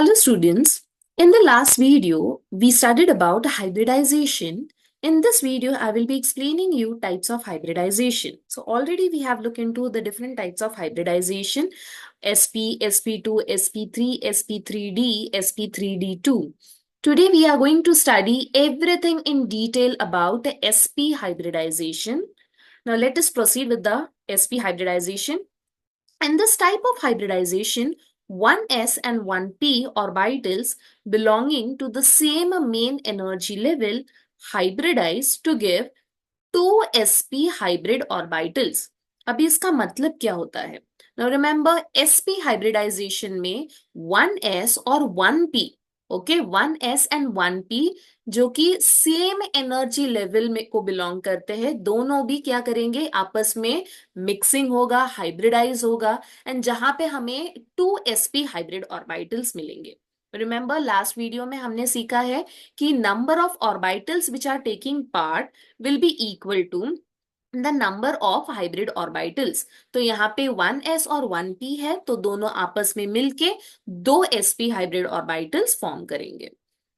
Hello students, in the last video we studied about hybridization. In this video I will be explaining you types of hybridization. So already we have looked into the different types of hybridization: sp, sp2, sp3, sp3d, sp3d2. Today we are going to study everything in detail about the sp hybridization. Now let us proceed with the sp hybridization. In this type of hybridization, one s and one p orbitals belonging to the same main energy level hybridize to give 2sp hybrid orbitals. अभी इसका मतलब क्या होता है? Now remember, sp hybridization में 1s और 1p, okay, 1s and 1p जो कि सेम एनर्जी लेवल में को बिलोंग करते हैं, दोनों भी क्या करेंगे, आपस में मिक्सिंग होगा, हाइब्रिडाइज होगा, एंड जहां पे हमें 2sp हाइब्रिड ऑर्बिटल्स मिलेंगे. रिमेंबर लास्ट वीडियो में हमने सीखा है कि number of orbitals which are taking part will be equal to the number of hybrid orbitals. तो यहाँ पे 1s और 1p है, तो दोनों आपस में मिलके 2sp hybrid orbitals फॉर्म करेंगे.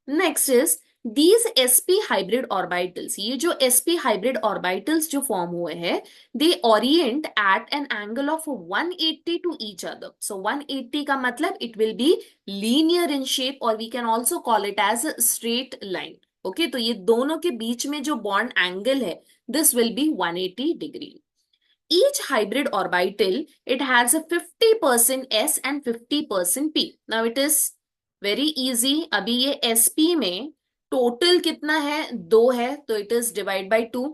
Next is these sp hybrid orbitals, ये जो sp hybrid orbitals जो फॉर्म हुए हैं, they orient at an angle of 180 to each other. So 180 का मतलब it will be linear in shape, or we can also call it as a straight line. Okay, तो ये दोनों के बीच में जो बॉन्ड एंगल है, this will be 180 degree. Each hybrid orbital, it has a 50% s and 50% p. Now it is very easy. अभी ये sp में टोटल कितना है, 2 है, तो इट इज डिवाइड बाई 2.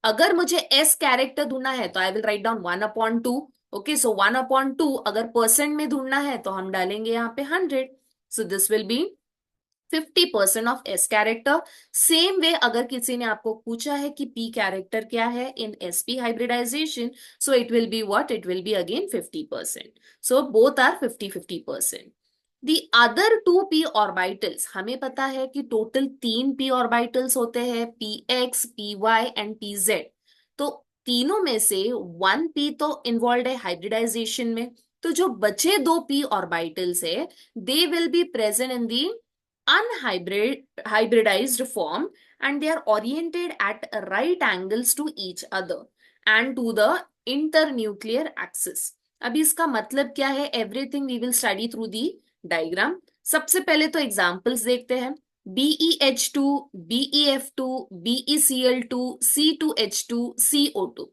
अगर मुझे s कैरेक्टर ढूंढना है तो I will write down 1/2. Okay, so 1/2. अगर परसेंट में ढूंढना है तो हम डालेंगे यहाँ पे 100. So this will be 50% of S character. Same way अगर किसी ने आपको पूछा है कि पी कैरेक्टर क्या है in SP hybridization, so it will be what, it will be again 50%. So both are 50-50%. The other 2p orbitals, हमें पता है कि टोटल 3p ऑर्बिटल्स होते हैं, P X, P Y and P Z. तो तीनों में से 1p तो इन्वॉल्व है हाइब्रिडाइजेशन में. तो जो बचे 2p ऑर्बिटल्स है, they will be present in the unhybridized form, and they are oriented at right angles to each other and to the internuclear axis. अभी इसका मतलब क्या है, everything we will study through the diagram. सबसे पहले तो examples देखते हैं. BeH2, BeF2, BeCl2, C2H2, CO2.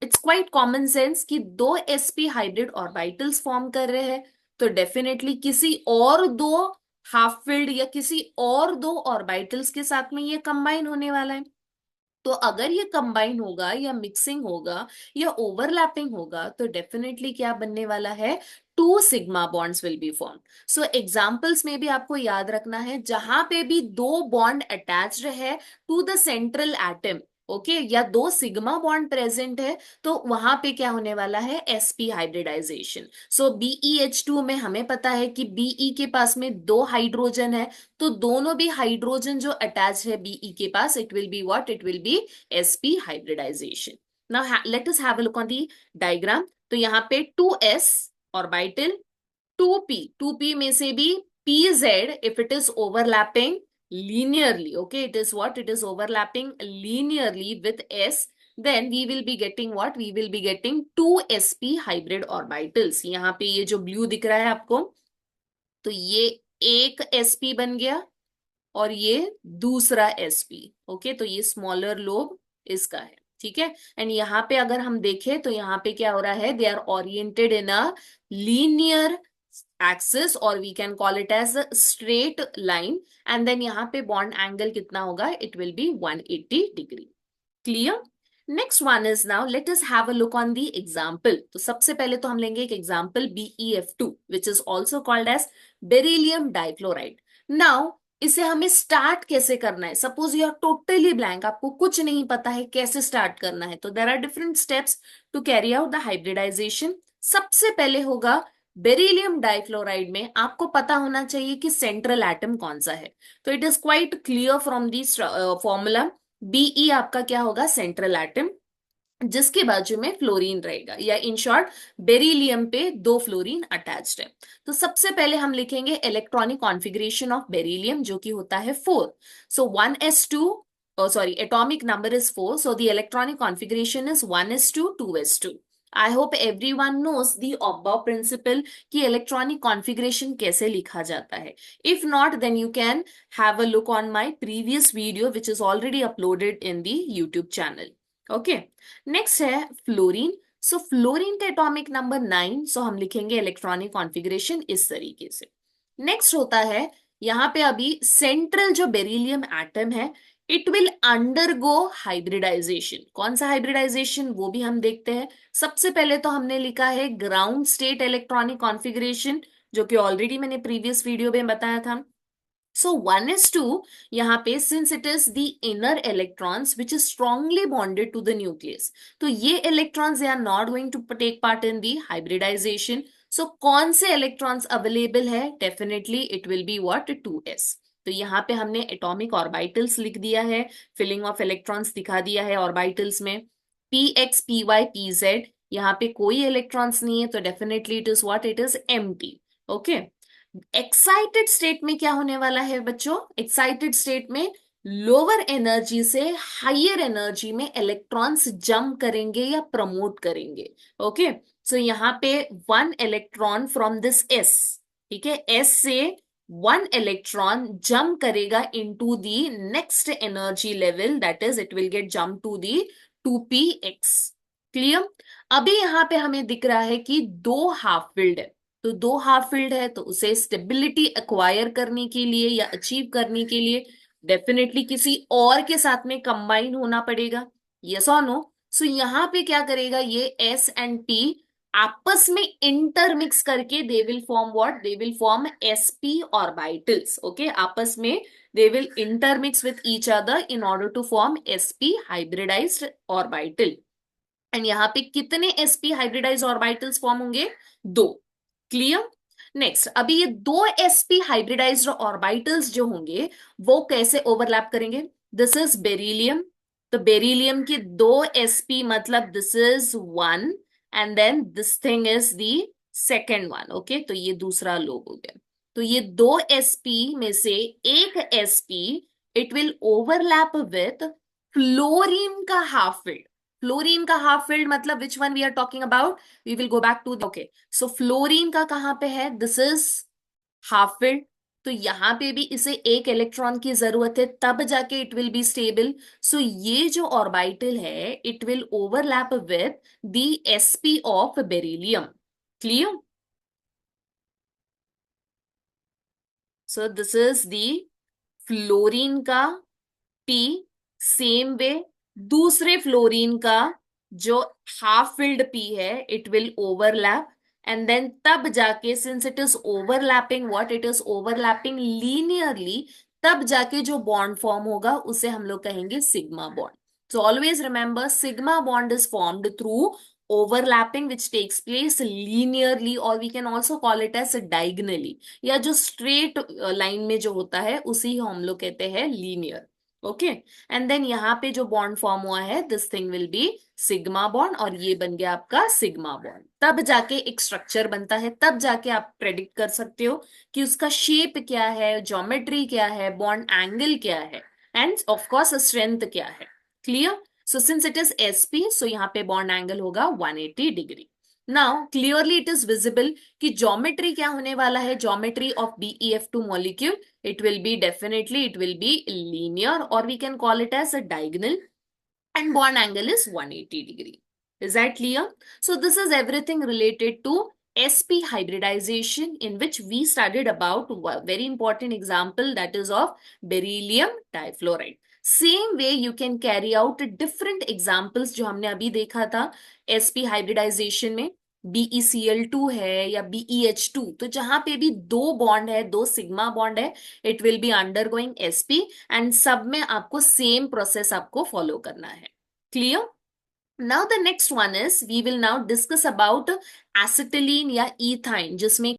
It's quite common sense कि दो sp हाइब्रिड ऑर्बिटल्स फॉर्म कर रहे हैं, तो डेफिनेटली किसी और दो हाफ फील्ड या किसी और दो ऑर्बिटल्स के साथ में ये कंबाइन होने वाला है. तो अगर ये कंबाइन होगा या मिक्सिंग होगा या ओवरलैपिंग होगा, तो डेफिनेटली क्या बनने वाला है, 2 sigma bonds will be form. So examples में भी आपको याद रखना है, जहां पे भी दो बॉन्ड अटैच्ड है to the central atom, okay, या 2 सिग्मा बॉन्ड प्रेजेंट है, तो वहां पे क्या होने वाला है, एसपी हाइब्रिडाइजेशन. सो BeH2 में हमें पता है कि Be के पास में 2 हाइड्रोजन है, तो दोनों भी हाइड्रोजन जो अटैच है Be के पास, it will be what, it will be sp hybridization. Now let us have a look on the diagram. तो यहाँ पे 2s ऑर्बिटल, 2p में से भी pz, if it is overlapping linearly, okay, it is what, it is overlapping linearly with s, then we will be getting what, we will be getting 2sp hybrid orbitals. यहाँ पे ये जो blue दिख रहा है आपको, तो ये एक sp बन गया और ये दूसरा sp. ओके, तो ये स्मॉलर लोब इसका है, ठीक है. एंड यहाँ पे अगर हम देखें तो यहाँ पे क्या हो रहा है, they are oriented in a linear axis, और we can call it as a straight line. And then यहाँ पे बॉन्ड एंगल कितना होगा, it will be 180 degree. Clear. Next one is, now let us have a look on the example. तो सबसे पहले तो हम लेंगे एक example BeF2, which is also called as beryllium dichloride. Now इसे हमें स्टार्ट कैसे करना है, suppose you are totally blank, आपको कुछ नहीं पता है कैसे स्टार्ट करना है, तो there are different steps to carry out the hybridization. सबसे पहले होगा, बेरिलियम डाइक्लोराइड में आपको पता होना चाहिए कि सेंट्रल एटम कौन सा है. तो it is quite clear from this formula. Be आपका क्या होगा, सेंट्रल एटम. जिसके बाजू में फ्लोरीन रहेगा, या इन शॉर्ट बेरिलियम पे दो फ्लोरीन अटैच्ड है। तो सबसे पहले हम लिखेंगे इलेक्ट्रॉनिक कॉन्फ़िगरेशन ऑफ बेरिलियम, जो कि होता है 4। So 1s2, sorry, atomic number is 4, so the electronic configuration is 1s2 2s2। I hope everyone knows the above principle कि इलेक्ट्रॉनिक कॉन्फ़िगरेशन कैसे लिखा जाता है। If not, then you can have a look on my previous video which is already uploaded in the YouTube channel. Okay, next है fluorine. So fluorine का atomic number 9, so हम लिखेंगे electronic configuration इस तरीके से। नेक्स्ट होता है यहाँ पे अभी सेंट्रल जो बेरिलियम एटम है, इट विल अंडरगो हाइब्रिडाइजेशन। कौन सा हाइब्रिडाइजेशन वो भी हम देखते हैं। सबसे पहले तो हमने लिखा है ग्राउंड स्टेट इलेक्ट्रॉनिक कॉन्फ़िगरेशन, जो कि ऑलरेडी मैंने प्रीवियस वीडियो में बताया था। So 1s2, यहाँ पे since it is the inner electrons which is strongly bonded to the nucleus, तो ये electrons they are not going to take part in the hybridization. So कौन से electrons available है, definitely it will be what, 2s। तो यहाँ पे हमने atomic orbitals लिख दिया है, filling of electrons दिखा दिया है orbitals में, px py pz। यहाँ पे कोई electrons नहीं है, तो definitely it is what, it is empty। okay, excited state में क्या होने वाला है बच्चों, एक्साइटेड स्टेट में लोअर एनर्जी से हायर एनर्जी में इलेक्ट्रॉन्स जंप करेंगे या प्रमोट करेंगे। ओके, सो यहाँ पे one electron from this s, ठीक है, एस से वन इलेक्ट्रॉन जंप करेगा into the next energy level, that is it will get jump to the 2px। Clear. अभी यहाँ पे हमें दिख रहा है कि दो हाफ फिल्ड है, तो दो हाफ फील्ड है, तो उसे स्टेबिलिटी एक्वायर करने के लिए या अचीव करने के लिए डेफिनेटली किसी और के साथ में कंबाइन होना पड़ेगा। यस और नो। सो यहाँ पे क्या करेगा, ये एस एंड पी आपस में इंटरमिक्स करके they will form what, they will form sp orbitals. Okay, आपस में they will intermix with each other in order to form sp hybridized orbital. And यहाँ पे कितने sp हाइब्रिडाइज्ड ऑर्बिटल्स फॉर्म होंगे, दो। क्लियर। नेक्स्ट, अभी ये दो sp हाइब्रिडाइज्ड ऑर्बिटल्स जो होंगे वो कैसे ओवरलैप करेंगे। दिस इज बेरिलियम, तो बेरिलियम के दो sp मतलब this is one, and then this thing is the second one. Okay, तो ये दूसरा लोब हो गया। तो ये दो sp में से एक sp it will overlap with fluorine का हाफ फील्ड। फ्लोरीन का हाफ फील्ड मतलब which one we are talking about, we will go back to, okay, so fluorine का कहां पे है, दिस इज हाफ फील्ड, तो यहां पे भी इसे एक इलेक्ट्रॉन की जरूरत है तब जाके it will be stable. So ये जो ऑर्बिटल है it will overlap with the sp of beryllium. Clear. So this is the fluorine का P, सेम वे दूसरे फ्लोरीन का जो हाफ फिल्ड P है it will overlap, and then तब जाके since it is overlapping what, it is overlapping linearly, तब जाके जो बॉन्ड फॉर्म होगा उसे हम लोग कहेंगे sigma bond. So always remember sigma bond is formed through overlapping which takes place linearly, or we can also call it as diagonally, या जो straight लाइन में जो होता है उसी हम लोग कहते हैं लीनियर। ओके, एंड देन यहाँ पे जो बॉन्ड फॉर्म हुआ है this thing will be sigma bond, और ये बन गया आपका सिग्मा बॉन्ड। तब जाके एक स्ट्रक्चर बनता है, तब जाके आप प्रेडिक्ट कर सकते हो कि उसका शेप क्या है, ज्योमेट्री क्या है, बॉन्ड एंगल क्या है, एंड ऑफ कोर्स स्ट्रेंथ क्या है। Clear. So since it is sp, सो यहाँ पे बॉन्ड एंगल होगा 180 degree. Now clearly it is visible कि ज्योमेट्री क्या होने वाला है, geometry of BeF2 molecule, it will be definitely, it will be linear, or we can call it as a diagonal, and bond angle is 180 degree. Is that clear? So this is everything related to sp hybridization, in which we studied about a very important example, that is of beryllium difluoride. Same way you can carry out different examples जो हमने अभी देखा था sp hybridization में, BeCl2 है या BeH2, तो जहां पे भी दो बॉन्ड है, दो सिग्मा बॉन्ड है, it will be undergoing sp, and सब में आपको सेम प्रोसेस आपको फॉलो करना है। Clear. Now the next one is we will now discuss about acetylene या इथाइन, जिसमें